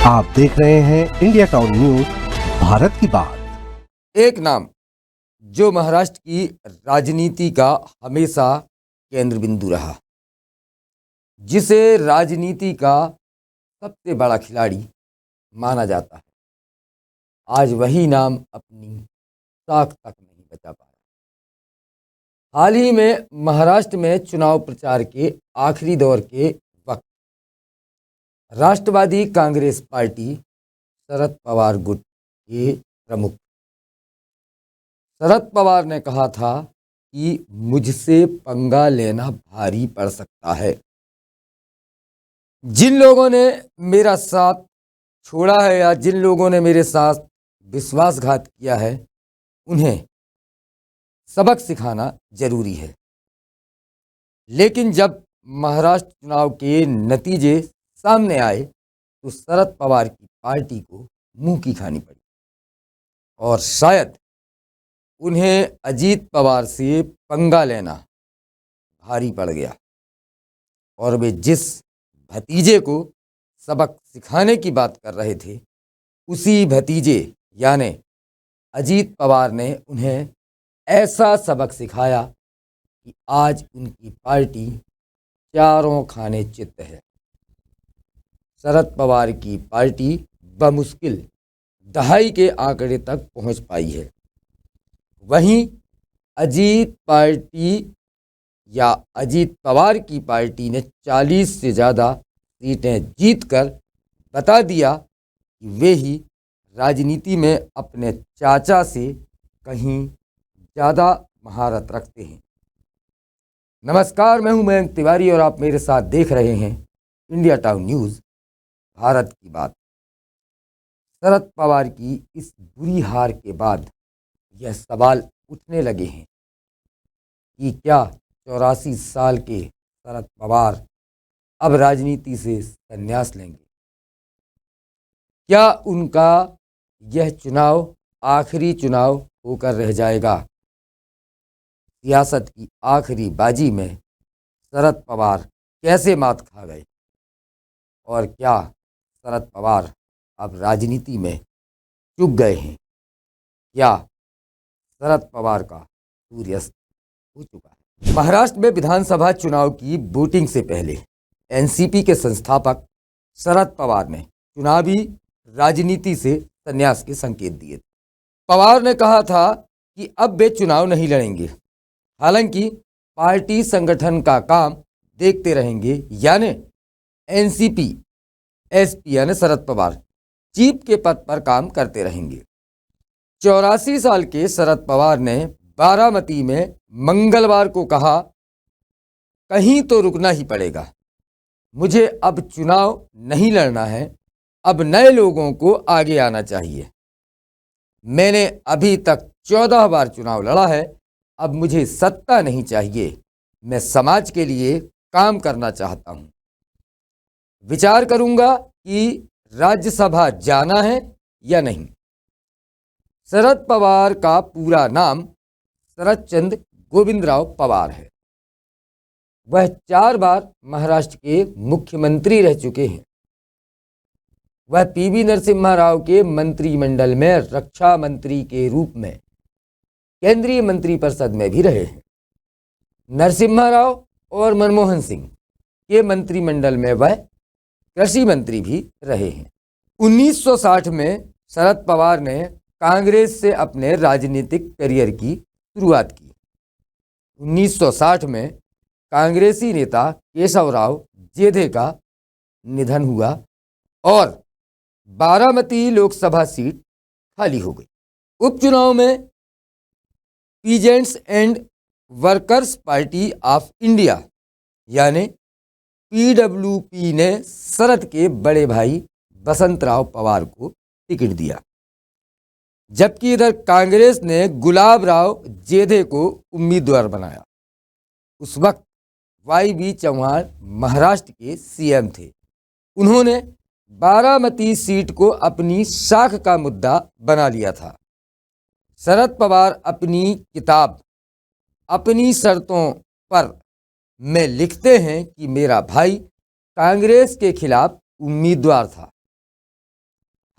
आप देख रहे हैं इंडिया टाउन न्यूज भारत की बात। एक नाम जो महाराष्ट्र की राजनीति का हमेशा केंद्र बिंदु रहा, जिसे राजनीति का सबसे बड़ा खिलाड़ी माना जाता है, आज वही नाम अपनी साख तक नहीं बचा पाया। हाल ही में महाराष्ट्र में चुनाव प्रचार के आखिरी दौर के वक्त राष्ट्रवादी कांग्रेस पार्टी शरद पवार गुट के प्रमुख शरद पवार ने कहा था कि मुझसे पंगा लेना भारी पड़ सकता है। जिन लोगों ने मेरा साथ छोड़ा है या जिन लोगों ने मेरे साथ विश्वासघात किया है, उन्हें सबक सिखाना जरूरी है। लेकिन जब महाराष्ट्र चुनाव के नतीजे सामने आए तो शरद पवार की पार्टी को मुंह की खानी पड़ी और शायद उन्हें अजीत पवार से पंगा लेना भारी पड़ गया और वे जिस भतीजे को सबक सिखाने की बात कर रहे थे, उसी भतीजे यानी अजीत पवार ने उन्हें ऐसा सबक सिखाया कि आज उनकी पार्टी चारों खाने चित्त है। शरद पवार की पार्टी बमुश्किल दहाई के आंकड़े तक पहुंच पाई है। वहीं अजीत पवार की पार्टी ने 40 से ज़्यादा सीटें जीतकर बता दिया कि वे ही राजनीति में अपने चाचा से कहीं ज़्यादा महारत रखते हैं। नमस्कार, मैं हूं मयंक तिवारी और आप मेरे साथ देख रहे हैं इंडिया टाउन न्यूज़ भारत की बात। शरद पवार की इस बुरी हार के बाद यह सवाल उठने लगे हैं कि क्या 84 साल के शरद पवार अब राजनीति से संन्यास लेंगे? क्या उनका यह चुनाव आखिरी चुनाव होकर रह जाएगा? सियासत की आखिरी बाजी में शरद पवार कैसे मात खा गए और क्या शरद पवार अब राजनीति में चूक गए हैं? क्या शरद पवार का सूर्यास्त हो चुका है? महाराष्ट्र में विधानसभा चुनाव की वोटिंग से पहले एनसीपी के संस्थापक शरद पवार ने चुनावी राजनीति से संन्यास के संकेत दिए थे। पवार ने कहा था कि अब वे चुनाव नहीं लड़ेंगे, हालांकि पार्टी संगठन का काम देखते रहेंगे। यानी एनसीपी एसपी यानी शरद पवार चीफ के पद पर काम करते रहेंगे। 84 साल के शरद पवार ने बारामती में मंगलवार को कहा, कहीं तो रुकना ही पड़ेगा, मुझे अब चुनाव नहीं लड़ना है, अब नए लोगों को आगे आना चाहिए। मैंने अभी तक 14 बार चुनाव लड़ा है, अब मुझे सत्ता नहीं चाहिए, मैं समाज के लिए काम करना चाहता हूं। विचार करूंगा कि राज्यसभा जाना है या नहीं। शरद पवार का पूरा नाम शरद चंद्र गोविंदराव पवार है। वह 4 बार महाराष्ट्र के मुख्यमंत्री रह चुके हैं। वह पीवी नरसिम्हा राव के मंत्रिमंडल में रक्षा मंत्री के रूप में केंद्रीय मंत्रिपरिषद में भी रहे हैं। नरसिम्हा राव और मनमोहन सिंह के मंत्रिमंडल में वह कृषि मंत्री भी रहे हैं। 1960 में शरद पवार ने कांग्रेस से अपने राजनीतिक करियर की शुरुआत की। 1960 में कांग्रेसी नेता केशवराव जेधे का निधन हुआ और बारामती लोकसभा सीट खाली हो गई। उपचुनाव में peasants and workers party of India यानी पीडब्ल्यूपी ने शरद के बड़े भाई बसंतराव पवार को टिकट दिया, जबकि इधर कांग्रेस ने गुलाब राव जेधे को उम्मीदवार बनाया। उस वक्त वाई चौहान महाराष्ट्र के सीएम थे। उन्होंने बारामती सीट को अपनी साख का मुद्दा बना लिया था। शरद पवार अपनी किताब अपनी शर्तों पर में लिखते हैं कि मेरा भाई कांग्रेस के खिलाफ उम्मीदवार था,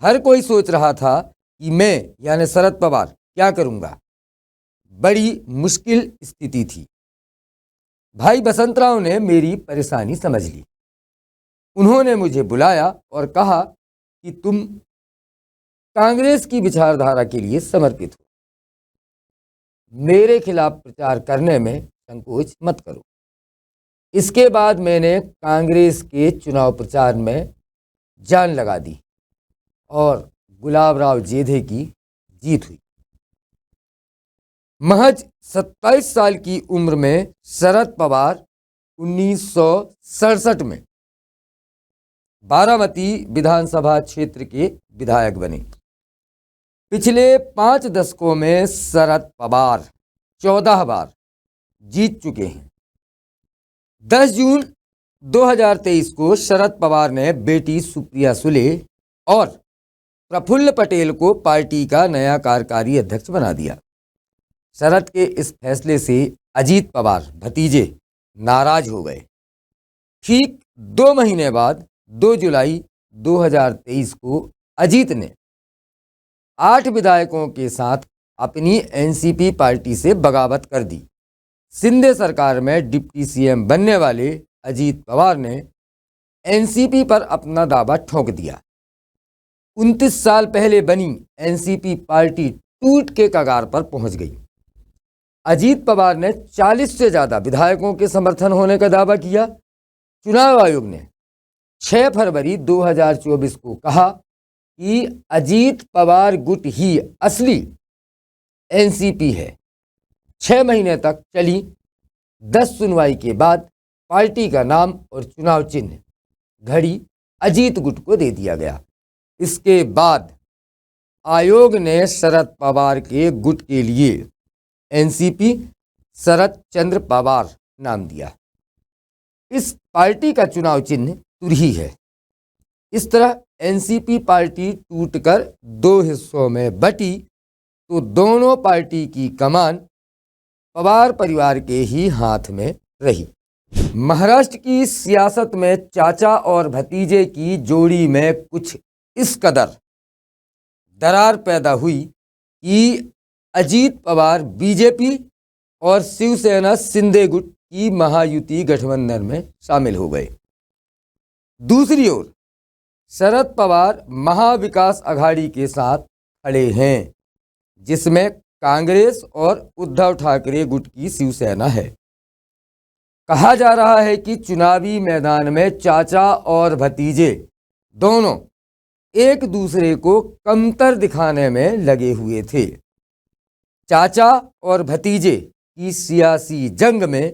हर कोई सोच रहा था कि मैं यानी शरद पवार क्या करूंगा। बड़ी मुश्किल स्थिति थी। भाई बसंतराव ने मेरी परेशानी समझ ली। उन्होंने मुझे बुलाया और कहा कि तुम कांग्रेस की विचारधारा के लिए समर्पित हो, मेरे खिलाफ प्रचार करने में संकोच मत करो। इसके बाद मैंने कांग्रेस के चुनाव प्रचार में जान लगा दी और गुलाबराव जेधे की जीत हुई। महज 27 साल की उम्र में शरद पवार 1967 में बारामती विधानसभा क्षेत्र के विधायक बने। पिछले 5 दशकों में शरद पवार 14 बार जीत चुके हैं। 10 जून 2023 को शरद पवार ने बेटी सुप्रिया सुले और प्रफुल्ल पटेल को पार्टी का नया कार्यकारी अध्यक्ष बना दिया। शरद के इस फैसले से अजीत पवार भतीजे नाराज हो गए। ठीक 2 महीने बाद 2 जुलाई 2023 को अजीत ने 8 विधायकों के साथ अपनी एनसीपी पार्टी से बगावत कर दी। शिंदे सरकार में डिप्टी सीएम बनने वाले अजीत पवार ने एनसीपी पर अपना दावा ठोक दिया। 29 साल पहले बनी एनसीपी पार्टी टूट के कगार पर पहुंच गई। अजीत पवार ने 40 से ज़्यादा विधायकों के समर्थन होने का दावा किया। चुनाव आयोग ने 6 फरवरी 2024 को कहा कि अजीत पवार गुट ही असली एनसीपी है। 6 महीने तक चली 10 सुनवाई के बाद पार्टी का नाम और चुनाव चिन्ह घड़ी अजीत गुट को दे दिया गया। इसके बाद आयोग ने शरद पवार के गुट के लिए एनसीपी शरद चंद्र पवार नाम दिया। इस पार्टी का चुनाव चिन्ह तुरही है। इस तरह एनसीपी पार्टी टूटकर 2 हिस्सों में बटी तो दोनों पार्टी की कमान पवार परिवार के ही हाथ में रही। महाराष्ट्र की सियासत में चाचा और भतीजे की जोड़ी में कुछ इस कदर दरार पैदा हुई कि अजीत पवार बीजेपी और शिवसेना शिंदे गुट की महायुति गठबंधन में शामिल हो गए। दूसरी ओर शरद पवार महाविकास अघाड़ी के साथ खड़े हैं, जिसमें कांग्रेस और उद्धव ठाकरे गुट की शिवसेना है। कहा जा रहा है कि चुनावी मैदान में चाचा और भतीजे दोनों एक दूसरे को कमतर दिखाने में लगे हुए थे। चाचा और भतीजे की सियासी जंग में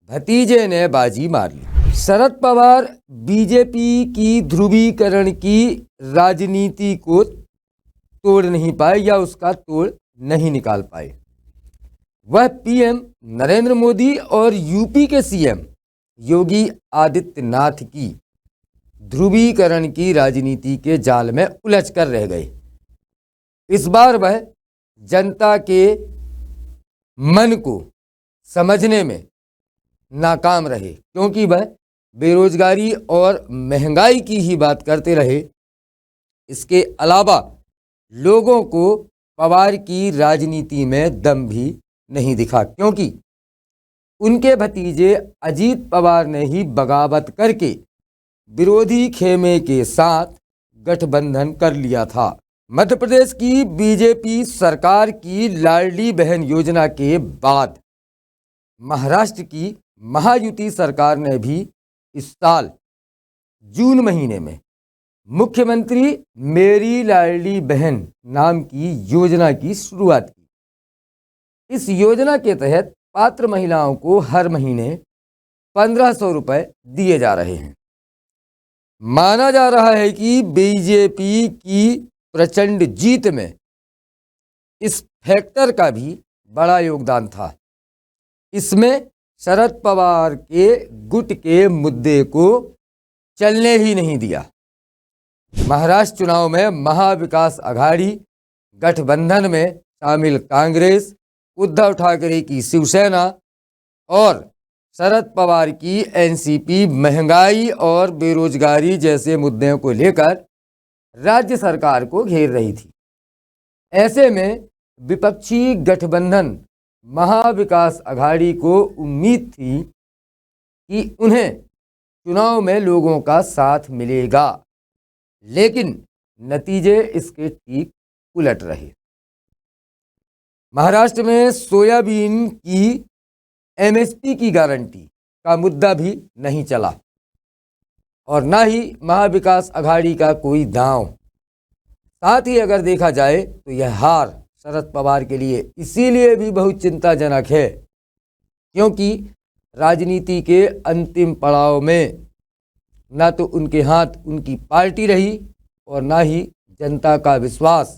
भतीजे ने बाजी मार ली। शरद पवार बीजेपी की ध्रुवीकरण की राजनीति को तोड़ नहीं पाए या उसका तोड़ नहीं निकाल पाए। वह पीएम नरेंद्र मोदी और यूपी के सीएम योगी आदित्यनाथ की ध्रुवीकरण की राजनीति के जाल में उलझ कर रह गए। इस बार वह जनता के मन को समझने में नाकाम रहे, क्योंकि वह बेरोजगारी और महंगाई की ही बात करते रहे। इसके अलावा लोगों को पवार की राजनीति में दम भी नहीं दिखा, क्योंकि उनके भतीजे अजीत पवार ने ही बगावत करके विरोधी खेमे के साथ गठबंधन कर लिया था। मध्य प्रदेश की बीजेपी सरकार की लाडली बहन योजना के बाद महाराष्ट्र की महायुति सरकार ने भी इस साल जून महीने में मुख्यमंत्री मेरी लाडली बहन नाम की योजना की शुरुआत की। इस योजना के तहत पात्र महिलाओं को हर महीने 1500 रुपये दिए जा रहे हैं। माना जा रहा है कि बीजेपी की प्रचंड जीत में इस फैक्टर का भी बड़ा योगदान था। इसमें शरद पवार के गुट के मुद्दे को चलने ही नहीं दिया। महाराष्ट्र चुनाव में महाविकास अघाड़ी गठबंधन में शामिल कांग्रेस, उद्धव ठाकरे की शिवसेना और शरद पवार की एनसीपी महंगाई और बेरोजगारी जैसे मुद्दों को लेकर राज्य सरकार को घेर रही थी। ऐसे में विपक्षी गठबंधन महाविकास अघाड़ी को उम्मीद थी कि उन्हें चुनाव में लोगों का साथ मिलेगा, लेकिन नतीजे इसके ठीक उलट रहे। महाराष्ट्र में सोयाबीन की एमएसपी की गारंटी का मुद्दा भी नहीं चला और ना ही महाविकास अघाड़ी का कोई दांव। साथ ही अगर देखा जाए तो यह हार शरद पवार के लिए इसीलिए भी बहुत चिंताजनक है क्योंकि राजनीति के अंतिम पड़ाव में ना तो उनके हाथ उनकी पार्टी रही और ना ही जनता का विश्वास।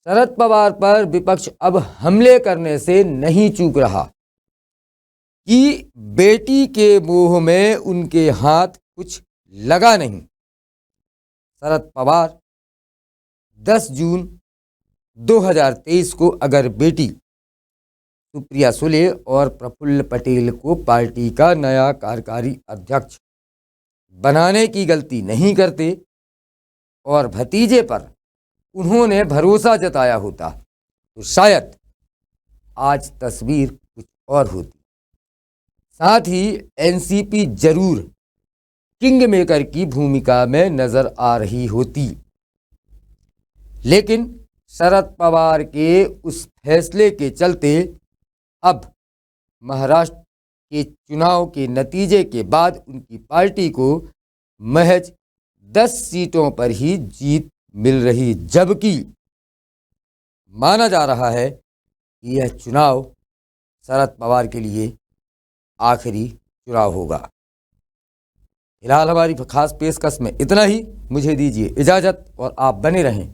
शरद पवार पर विपक्ष अब हमले करने से नहीं चूक रहा कि बेटी के मोह में उनके हाथ कुछ लगा नहीं। शरद पवार 10 जून 2023 को अगर बेटी सुप्रिया सुले और प्रफुल्ल पटेल को पार्टी का नया कार्यकारी अध्यक्ष बनाने की गलती नहीं करते और भतीजे पर उन्होंने भरोसा जताया होता तो शायद आज तस्वीर कुछ और होती। साथ ही एनसीपी जरूर किंग मेकर की भूमिका में नजर आ रही होती, लेकिन शरद पवार के उस फैसले के चलते अब महाराष्ट्र के चुनाव के नतीजे के बाद उनकी पार्टी को महज 10 सीटों पर ही जीत मिल रही, जबकि माना जा रहा है कि यह चुनाव शरद पवार के लिए आखिरी चुनाव होगा। फिलहाल हमारी खास पेशकश में इतना ही। मुझे दीजिए इजाज़त और आप बने रहें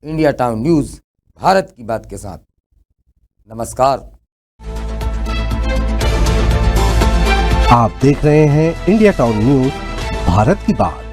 इंडिया टाउन न्यूज़ भारत की बात के साथ। नमस्कार। आप देख रहे हैं इंडिया टाउन न्यूज भारत की बात।